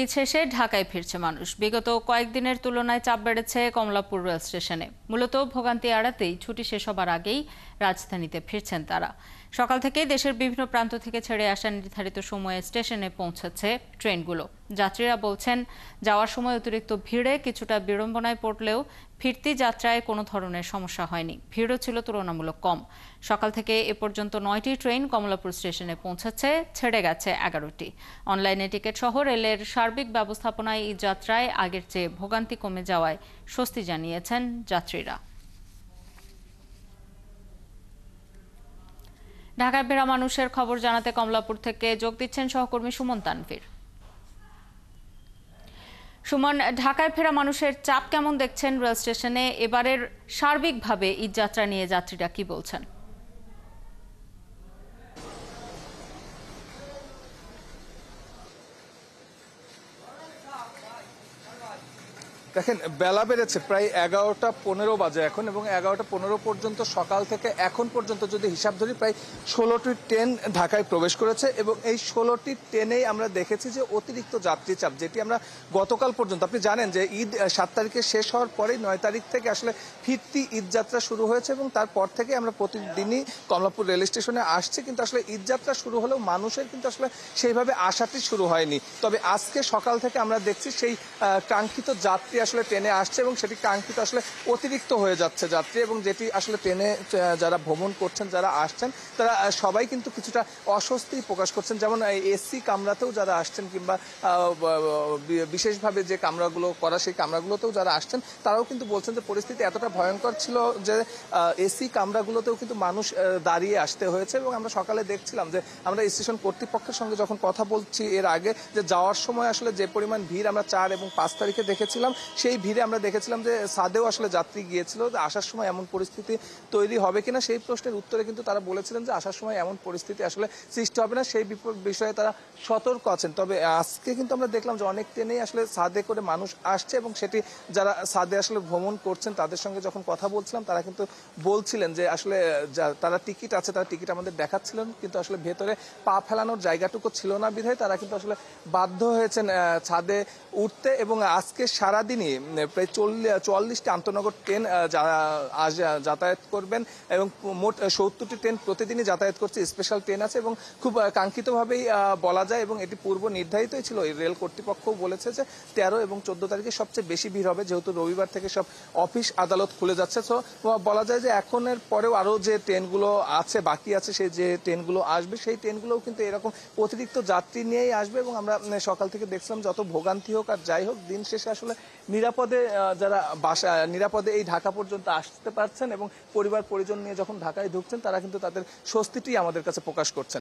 ঈদ শেষে ঢাকায় ফিরছে মানুষ। বিগত কয়েকদিনের তুলনায় চাপ বেড়েছে কমলাপুর রেল স্টেশনে। মূলত ভোগান্তি এড়াতেই ছুটি শেষ হবার আগেই রাজধানীতে ফিরছেন তারা। সকাল থেকেই দেশের বিভিন্ন প্রান্ত থেকে ছেড়ে আসা নির্ধারিত সময়ে স্টেশনে পৌঁছেছে ট্রেনগুলো। যাত্রীরা বলছেন, যাওয়ার সময় অতিরিক্ত ভিড়ে কিছুটা বিড়ম্বনায় পড়লেও ফিরতি যাত্রায় কোনো ধরনের সমস্যা হয়নি। ভিড়ও ছিল তুলনামূলক কম। সকাল থেকে এ পর্যন্ত 9টি ট্রেন কমলাপুর স্টেশনে পৌঁছেছে, ছেড়ে গেছে 11টি। অনলাইনে টিকিট সহ রেলের সার্বিক ব্যবস্থাপনায় এই যাত্রায় আগের চেয়ে ভোগান্তি কমে যাওয়ায় স্বস্তি জানিয়েছেন যাত্রীরা। ঢাকায় ফেরা মানুষের খবর জানাতে কমলাপুর থেকে যোগ দিচ্ছেন সহকর্মী সুমন তানভীর। সুমন, ঢাকায় ফেরা মানুষের চাপ কেমন দেখছেন রেল স্টেশনে? এবারের সার্বিকভাবে ঈদ যাত্রা নিয়ে যাত্রীরা কি বলছেন? দেখেন, বেলা বেড়েছে প্রায় 11টা 15 বাজে এখন, এবং 11টা 15 পর্যন্ত সকাল থেকে এখন পর্যন্ত যদি হিসাব ধরি প্রায় 16টি ট্রেন ঢাকায় প্রবেশ করেছে। এবং এই 16টি ট্রেনেই আমরা দেখেছি যে অতিরিক্ত যাত্রী চাপ, যেটি আমরা গতকাল পর্যন্ত, আপনি জানেন যে ঈদ 7 তারিখে শেষ হওয়ার পরেই 9 তারিখ থেকে আসলে ফিরতি ঈদ যাত্রা শুরু হয়েছে, এবং তারপর থেকে আমরা প্রতিদিনই কমলাপুর রেল স্টেশনে আসছি। কিন্তু আসলে ঈদ যাত্রা শুরু হলেও মানুষের কিন্তু আসলে সেইভাবে আসাটি শুরু হয়নি। তবে আজকে সকাল থেকে আমরা দেখছি সেই কাঙ্ক্ষিত যাত্রী আসলে ট্রেনে আসছে, এবং সেটি কাঙ্ক্ষিত আসলে অতিরিক্ত হয়ে যাচ্ছে যাত্রী, এবং যেটি আসলে ট্রেনে যারা ভ্রমণ করছেন, যারা আসছেন, তারা সবাই কিন্তু কিছুটা অস্বস্তি প্রকাশ করছেন। যেমন এসি কামরাতেও যারা আসছেন, কিংবা বিশেষভাবে যে কামরাগুলো করা সেই কামরাগুলোতেও যারা আসছেন, তারাও কিন্তু বলছেন যে পরিস্থিতি এতটা ভয়ঙ্কর ছিল যে এসি কামরাগুলোতেও কিন্তু মানুষ দাঁড়িয়ে আসতে হয়েছে। এবং আমরা সকালে দেখছিলাম যে আমরা স্টেশন কর্তৃপক্ষের সঙ্গে যখন কথা বলছি এর আগে, যে যাওয়ার সময় আসলে যে পরিমাণ ভিড় আমরা 4 এবং 5 তারিখে দেখেছিলাম, সেই ভিড়ে আমরা দেখেছিলাম যে ছাদেও আসলে যাত্রী গিয়েছিল। আসার সময় এমন পরিস্থিতি তৈরি হবে কিনা সেই প্রশ্নের উত্তরে কিন্তু তারা বলেছিলেন যে আসার সময় এমন পরিস্থিতি আসলে সৃষ্টি হবে না, সেই বিষয়ে তারা সতর্ক আছেন। তবে আজকে কিন্তু আমরা দেখলাম যে অনেক ট্রেনেই আসলে ছাদে করে মানুষ আসছে, এবং সেটি যারা ছাদে আসলে ভ্রমণ করছেন তাদের সঙ্গে যখন কথা বলছিলাম, তারা কিন্তু বলছিলেন যে আসলে তারা টিকিট আছে, তারা টিকিট আমাদের দেখাচ্ছিলেন, কিন্তু আসলে ভেতরে পা ফেলানোর জায়গাটুকু ছিল না বিধায় তারা কিন্তু আসলে বাধ্য হয়েছেন ছাদে উঠতে। এবং আজকে সারাদিনই প্রায় 44টি আন্তনগর ট্রেন যাতায়াত করবেন, এবং মোট 70টি ট্রেন প্রতিদিনই যাতায়াত করছে। স্পেশাল ট্রেন আছে, এবং খুব কাঙ্ক্ষিতভাবেই বলা যায়, এবং এটি পূর্ব নির্ধারিতই ছিল। রেল কর্তৃপক্ষও বলেছে যে 13 এবং 14 তারিখে সবচেয়ে বেশি ভিড় হবে, যেহেতু রবিবার থেকে সব অফিস আদালত খুলে যাচ্ছে। তো বলা যায় যে এখনের পরেও আরও যে ট্রেনগুলো আছে, বাকি আছে, সেই যে ট্রেনগুলো আসবে, সেই ট্রেনগুলোও কিন্তু এরকম অতিরিক্ত যাত্রী নিয়েই আসবে। এবং আমরা সকাল থেকে দেখছিলাম যত ভোগান্তি হোক আর যাই হোক, দিন শেষে আসলে নিরাপদে যারা নিরাপদে এই ঢাকা পর্যন্ত আসতে পারছেন, এবং পরিবার পরিজন নিয়ে যখন ঢাকায় ঢুকছেন, তারা কিন্তু তাদের স্বস্তিটি আমাদের কাছে প্রকাশ করছেন।